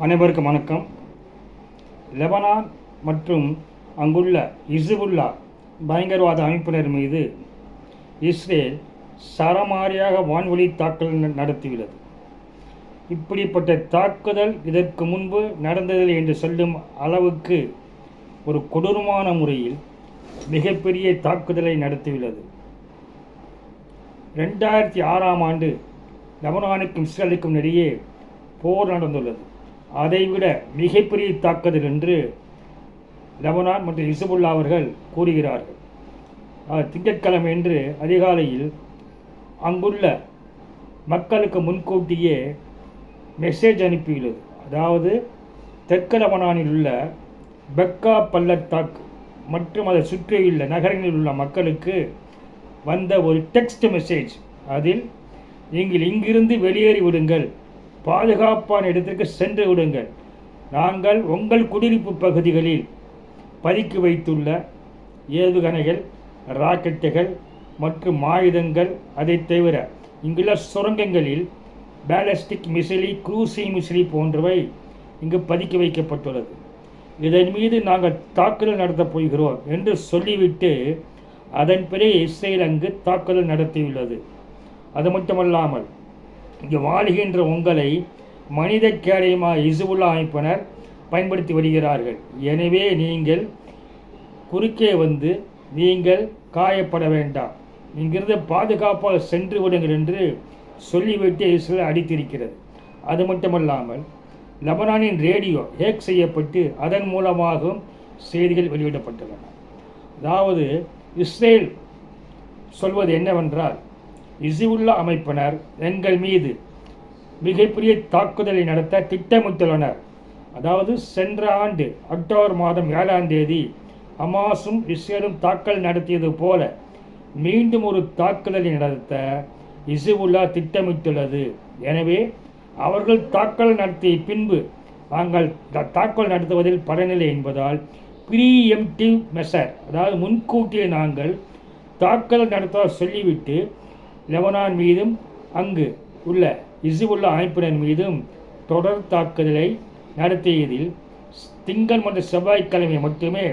அனைவருக்கும் வணக்கம். லெபனான் மற்றும் அங்குள்ள ஹிஸ்புல்லா பயங்கரவாத அமைப்பினர் மீது இஸ்ரேல் சரமாரியாக வான்வழி தாக்குதல் நடத்தியுள்ளது. இப்படிப்பட்ட தாக்குதல் இதற்கு முன்பு நடந்ததில்லை என்று சொல்லும் அளவுக்கு ஒரு கொடூரமான முறையில் மிகப்பெரிய தாக்குதலை நடத்தியுள்ளது. 2006ஆம் ஆண்டு லெபனானுக்கும் இஸ்ரேலுக்கும் இடையே போர் நடந்துள்ளது. அதைவிட மிகப்பெரிய தாக்குதல் என்று லெபனான் மற்றும் ஹிஸ்புல்லா அவர்கள் கூறுகிறார்கள். திங்கட்கிழமை என்று அதிகாலையில் அங்குள்ள மக்களுக்கு முன்கூட்டியே மெசேஜ் அனுப்பியுள்ளது. அதாவது தெற்கு லெபனானில் உள்ள பெக்கா பள்ளத்தாக்கு மற்றும் அதை சுற்றியுள்ள நகரங்களில் உள்ள மக்களுக்கு வந்த ஒரு டெக்ஸ்ட் மெசேஜ். அதில் நீங்கள் இங்கிருந்து வெளியேறி விடுங்கள், பாதுகாப்பான இடத்திற்கு சென்று விடுங்கள், நாங்கள் உங்கள் குடியிருப்பு பகுதிகளில் பதுக்கி வைத்துள்ள ஏவுகணைகள், ராக்கெட்டுகள் மற்றும் ஆயுதங்கள், அதை தவிர இங்குள்ள சுரங்கங்களில் பேலஸ்டிக் மிசிலி, குரூசி மிசிலி போன்றவை இங்கு பதுக்கி வைக்கப்பட்டுள்ளது. இதன் மீது நாங்கள் தாக்குதல் நடத்தப் போகிறோம் என்று சொல்லிவிட்டு அதன் பிறகு இஸ்ரேல் அங்கு தாக்குதல் நடத்தியுள்ளது. அது மட்டுமல்லாமல் இங்கு வாழ்கின்ற உங்களை மனித கேடயமாக ஹிஸ்புல்லா அமைப்பினர் பயன்படுத்தி வருகிறார்கள். எனவே நீங்கள் குறுக்கே வந்து நீங்கள் காயப்பட வேண்டாம், இங்கிருந்து பாதுகாப்பாக சென்று விடுங்கள் என்று சொல்லிவிட்டு இஸ்ரேல் அடித்திருக்கிறது. அது மட்டுமல்லாமல் லெபனானின் ரேடியோ ஹேக் செய்யப்பட்டு அதன் மூலமாகவும் செய்திகள் வெளியிடப்பட்டுள்ளன. அதாவது இஸ்ரேல் சொல்வது என்னவென்றால், ஹிஸ்புல்லா அமைப்பினர் எங்கள் மீது மிகப்பெரிய தாக்குதலை நடத்த திட்டமிட்டுள்ளனர். அதாவது சென்ற ஆண்டு அக்டோபர் மாதம் 7ஆம் தேதி ஹமாஸும் இஸ்ரேலும் தாக்குதல் நடத்தியது போல மீண்டும் ஒரு தாக்குதலை நடத்த ஹிஸ்புல்லா திட்டமிட்டுள்ளது. எனவே அவர்கள் தாக்குதல் நடத்திய பின்பு நாங்கள் தாக்குதல் நடத்துவதில் பலனில்லை என்பதால் ப்ரீஎம்டிவ் மெஷர், அதாவது முன்கூட்டியே நாங்கள் தாக்குதல் நடத்த சொல்லிவிட்டு லெபனான் மீதும் அங்கு உள்ள ஹிஸ்புல்லா அமைப்பினர் மீதும் தொடர் தாக்குதலை நடத்தியதில் திங்கள் மற்றும் செவ்வாய்க்கிழமை மட்டுமே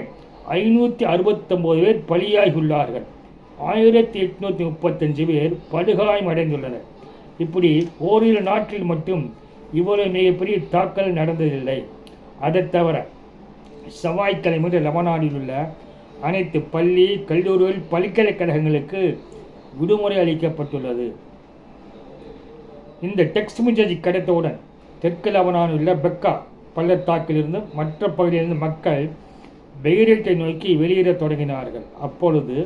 569 பேர் பலியாகியுள்ளார்கள். 1835 பேர் படுகாயம் அடைந்துள்ளனர். இப்படி ஓரிரு நாட்டில் மட்டும் இவ்வளவு மிகப்பெரிய தாக்குதல் நடந்ததில்லை. அதை தவிர செவ்வாய்க்கிழமை லெபனானில் உள்ள அனைத்து பள்ளி, கல்லூரிகள், பல்கலைக்கழகங்களுக்கு விடுமுறை அளிக்கப்பட்டுள்ளது. இந்த டெக்ஸ்ட் மெசேஜ் கிடைத்தவுடன் தெற்கு லெபனானில் உள்ள பெக்கா பள்ளத்தாக்கிலிருந்து மற்ற பகுதியிலிருந்து மக்கள் பெய்ரூட்டை நோக்கி வெளியேற தொடங்கினார்கள். அப்பொழுது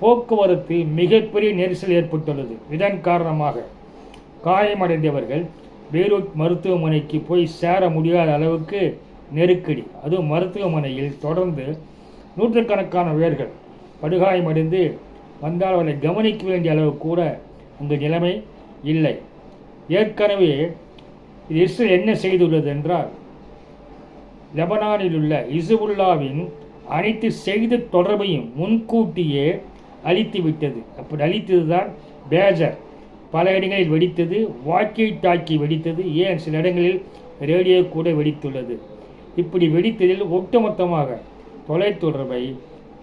போக்குவரத்து மிகப்பெரிய நெரிசல் ஏற்பட்டுள்ளது. இதன் காரணமாக காயமடைந்தவர்கள் பெய்ரூட் மருத்துவமனைக்கு போய் சேர முடியாத அளவுக்கு நெருக்கடி. அதுவும் மருத்துவமனையில் தொடர்ந்து நூற்றுக்கணக்கான பேர்கள் படுகாயமடைந்து வந்தால் அவரை கவனிக்க வேண்டிய அளவு கூட அங்கு நிலைமை இல்லை. ஏற்கனவே இஸ்ரேல் என்ன செய்துள்ளது என்றால், லெபனானில் உள்ள ஹிஸ்புல்லாவின் அனைத்து செய்தி தொடர்பையும் முன்கூட்டியே அழித்து விட்டது. அப்படி அழித்தது தான் பேஜர் பல இடங்களில் வெடித்தது, வாக்கி டாக்கி வெடித்தது, ஏன் சில இடங்களில் ரேடியோ கூட வெடித்துள்ளது. இப்படி வெடித்ததில் ஒட்டுமொத்தமாக தொலைத்தொடர்பை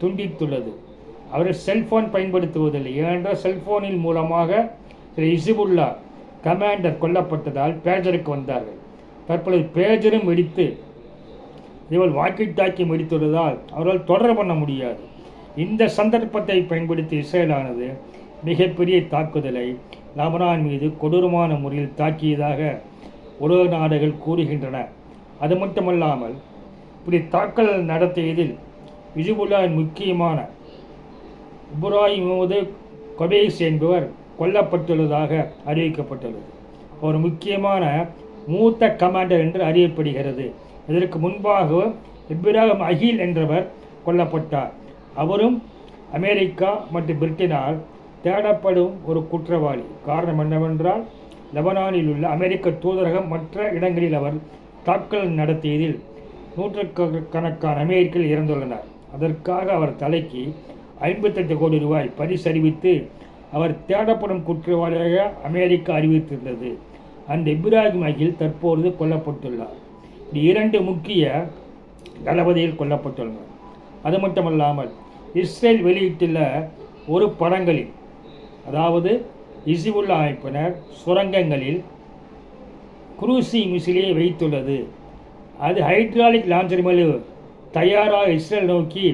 துண்டித்துள்ளது. அவர்கள் செல்போன் பயன்படுத்துவதில்லை. ஏனென்றால் செல்போனின் மூலமாக ஹிஸ்புல்லா கமாண்டர் கொல்லப்பட்டதால் பேஜருக்கு வந்தார்கள். தற்பொழுது பேஜரும் வெடித்து இவள் வாக்கி டாக்கி வெடித்துள்ளதால் அவர்கள் தொடர் பண்ண முடியாது. இந்த சந்தர்ப்பத்தை பயன்படுத்தி இஸ்ரேலானது மிகப்பெரிய தாக்குதலை லெபனான் மீது கொடூரமான முறையில் தாக்கியதாக உலக நாடுகள் கூறுகின்றன. அது மட்டுமல்லாமல் இப்படி தாக்குதல் நடத்தியதில் ஹிஸ்புல்லாவின் முக்கியமான இப்ராஹிம் கொபேஸ் என்பவர் கொல்லப்பட்டுள்ளதாக அறிவிக்கப்பட்டுள்ளது. ஒரு முக்கியமான மூத்த கமாண்டர் என்று அறியப்படுகிறது. இதற்கு முன்பாக இப்ராஹிம் அகில் என்றவர் கொல்லப்பட்டார். அவரும் அமெரிக்கா மற்றும் பிரிட்டனால் தேடப்படும் ஒரு குற்றவாளி. காரணம் என்னவென்றால், லெபனானில் உள்ள அமெரிக்க தூதரகம் மற்ற இடங்களில் அவர் தாக்குதல் நடத்தியதில் நூற்றுக்கணக்கான அமெரிக்கர்கள் இறந்துள்ளனர். அதற்காக அவர் தலைக்கு 58 கோடி ரூபாய் பரிசு அறிவித்து அவர் தேடப்படும் குற்றவாளியாக அமெரிக்கா அறிவித்திருந்தது. அந்த இப்ராஹிம் அகில் தற்பொழுது கொல்லப்பட்டுள்ளார். இரண்டு முக்கிய தளபதிகள் கொல்லப்பட்டுள்ளனர். அது மட்டுமல்லாமல் இஸ்ரேல் வெளியிட்டுள்ள ஒரு படங்களில், அதாவது ஹிஸ்புல்லா அமைப்பினர் சுரங்கங்களில் குரூசி மிசிலை வைத்துள்ளது. அது ஹைட்ராலிக் லான்ச்சர் மேல் தயாராக இஸ்ரேல் நோக்கி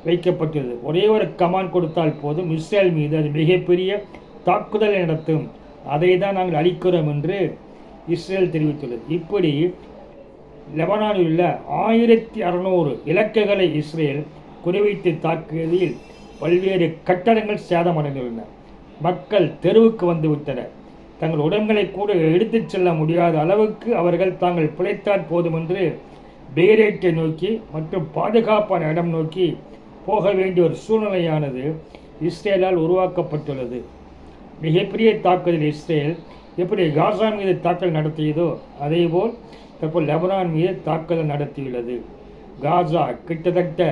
வைக்கப்பட்டுள்ளது. ஒரே ஒரு கமாண்ட் கொடுத்தால் போதும், இஸ்ரேல் மீது அது மிகப்பெரிய தாக்குதலை நடத்தும். அதை தான் நாங்கள் அளிக்கிறோம் என்று இஸ்ரேல் தெரிவித்துள்ளது. இப்படி லெபனானில் உள்ள 1600 இலக்குகளை இஸ்ரேல் குறிவைத்து தாக்கியதில் பல்வேறு கட்டடங்கள் சேதமடைந்துள்ளன. மக்கள் தெருவுக்கு வந்துவிட்டனர். தங்கள் உடல்களை கூட எடுத்துச் செல்ல முடியாத அளவுக்கு அவர்கள் தாங்கள் பிழைத்தால் போதும் என்று பெய்ரூட்டை நோக்கி மற்றும் பாதுகாப்பான இடம் நோக்கி போக வேண்டிய ஒரு சூழ்நிலையானது இஸ்ரேலால் உருவாக்கப்பட்டுள்ளது. மிகப்பெரிய தாக்குதல் இஸ்ரேல் எப்படி காசா மீது தாக்குதல் நடத்தியதோ அதேபோல் தற்போது லெபனான் மீது தாக்குதல் நடத்தியுள்ளது. காசா கிட்டத்தட்ட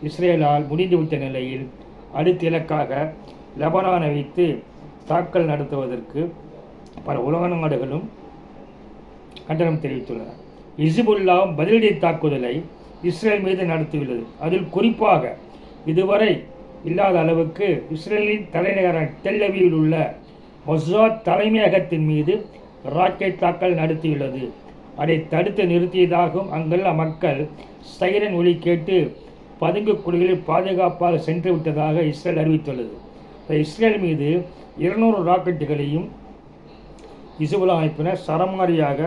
இஸ்ரேலால் முடிந்துவிட்ட நிலையில் அடுத்த இலக்காக லெபனானை வைத்து தாக்குதல் நடத்துவதற்கு பல உலக நாடுகளும் கண்டனம் தெரிவித்துள்ளன. ஹிஸ்புல்லாவும் பதிலடி தாக்குதலை இஸ்ரேல் மீது நடத்தியுள்ளது. அதில் குறிப்பாக இதுவரை இல்லாத அளவுக்கு இஸ்ரேலின் தலைநகரான டெல் அவீவில் உள்ள மொசாத் தலைமையகத்தின் மீது ராக்கெட் தாக்குதல் நடத்தியுள்ளது. அதை தடுத்து நிறுத்தியதாகவும் அங்குள்ள மக்கள் சைரன் ஒலி கேட்டு பதுங்கு குழிகளில் பாதுகாப்பாக சென்று விட்டதாக இஸ்ரேல் அறிவித்துள்ளது. இஸ்ரேல் மீது 200 ராக்கெட்டுகளையும் ஹிஸ்புல்லா அமைப்பினர் சரமாரியாக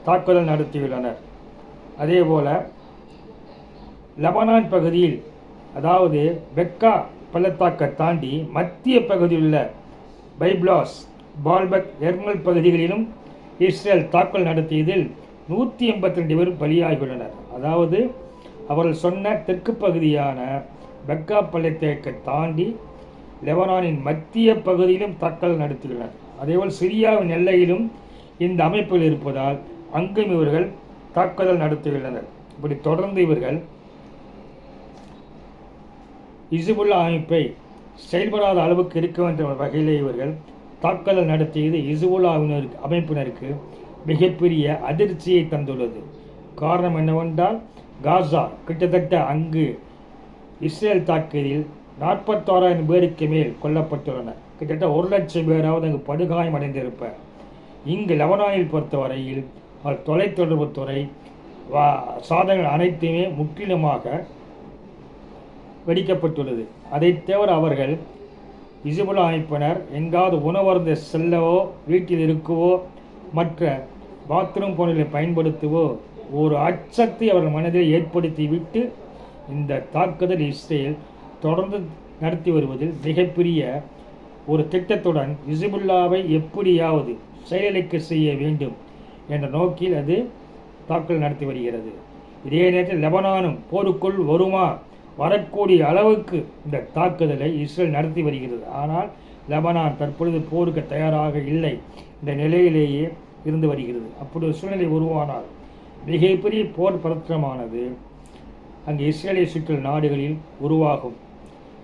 தாக்குதல் நடத்தியுள்ளனர். அதேபோல லெபனான் பகுதியில், அதாவது பெக்கா பள்ளத்தாக்கை தாண்டி மத்திய பகுதியில் உள்ள பைப்லாஸ், பால்பக், எர்மல் பகுதிகளிலும் இஸ்ரேல் தாக்குதல் நடத்தியதில் 182 பேர் பலியாகியுள்ளனர். அதாவது அவர்கள் சொன்ன தெற்கு பகுதியான பெக்கா பள்ளத்தாக்கை தாண்டி லெபனானின் மத்திய பகுதியிலும் தாக்குதல் நடத்தியுள்ளனர். அதேபோல் சிரியாவின் எல்லையிலும் இந்த அமைப்பில் இருப்பதால் அங்கும் இவர்கள் தாக்குதல் நடத்தியுள்ளனர். இப்படி தொடர்ந்து இவர்கள் ஹிஸ்புல்லா அமைப்பை செயல்படாத அளவுக்கு இருக்க வேண்டிய வகையில் இவர்கள் தாக்குதல் நடத்தியது ஹிஸ்புல்லாவினருக்கு அமைப்பினருக்கு மிகப்பெரிய அதிர்ச்சியை தந்துள்ளது. காரணம் என்னவென்றால், காசா கிட்டத்தட்ட அங்கு இஸ்ரேல் தாக்குதலில் 46,000 பேருக்கு மேல் கொல்லப்பட்டுள்ளனர். கிட்டத்தட்ட 1,00,000 பேராவது அங்கு படுகாயம் அடைந்திருப்பர். இங்கு லெபனானில் பொறுத்தவரையில் தொலைத்தொடர்பு துறை சாதனங்கள் அனைத்துமே முற்றிலுமாக வெடிக்கப்பட்டுள்ளது. அதை தவிர அவர்கள் ஹிஸ்புல்லா அமைப்பினர் எங்காவது உணவருந்த செல்லவோ, வீட்டில் இருக்கவோ, மற்ற பாத்ரூம் போன்றவை பயன்படுத்தவோ ஒரு அச்சத்தை அவர்கள் மனதில் ஏற்படுத்திவிட்டு இந்த தாக்குதல் இஸ்ரேல் தொடர்ந்து நடத்தி வருவதில் மிகப்பெரிய ஒரு திட்டத்துடன் ஹிஸ்புல்லாவை எப்படியாவது செயலிழக்க செய்ய வேண்டும் என்ற நோக்கில் அது தாக்குதல் நடத்தி வருகிறது. இதே நேரத்தில் லெபனானும் போருக்குள் வரக்கூடிய அளவுக்கு இந்த தாக்குதலை இஸ்ரேல் நடத்தி வருகிறது. ஆனால் லெபனான் தற்பொழுது போருக்கு தயாராக இல்லை இந்த நிலையிலேயே இருந்து வருகிறது. அப்படி ஒரு சூழ்நிலை உருவானால் மிகப்பெரிய போர் பதற்றமானது அங்கு இஸ்ரேலை சுற்றும் நாடுகளில் உருவாகும்.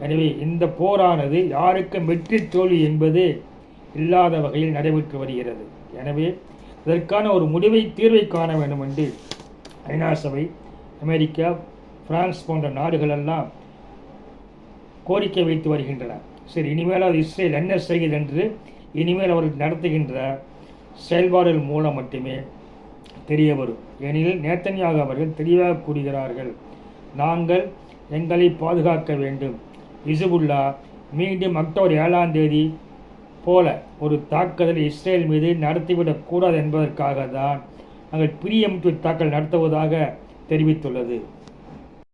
எனவே இந்த போரானது யாருக்கும் வெற்றி தோல்வி என்பது இல்லாத வகையில் நடைபெற்று வருகிறது. எனவே இதற்கான ஒரு தீர்வை காண வேண்டும் என்று ஐநா சபை, அமெரிக்கா, பிரான்ஸ் போன்ற நாடுகளெல்லாம் கோரிக்கை வைத்து வருகின்றன. சரி, இனிமேல் அது இஸ்ரேல் என்ன செய்கிறது என்று இனிமேல் அவர்கள் நடத்துகின்ற செயல்பாடுகள் மூலம் மட்டுமே தெரிய வரும். ஏனெனில் நேத்தன்யாகு அவர்கள் தெளிவாக கூறுகிறார்கள், நாங்கள் எங்களை பாதுகாக்க வேண்டும். ஹிஸ்புல்லா மீண்டும் அக்டோபர் 7ஆம் தேதி போல ஒரு தாக்குதலை இஸ்ரேல் மீது நடத்திவிடக்கூடாது என்பதற்காக தான் நாங்கள் பிரியமிட்டு தாக்கல் நடத்துவதாக தெரிவித்துள்ளது.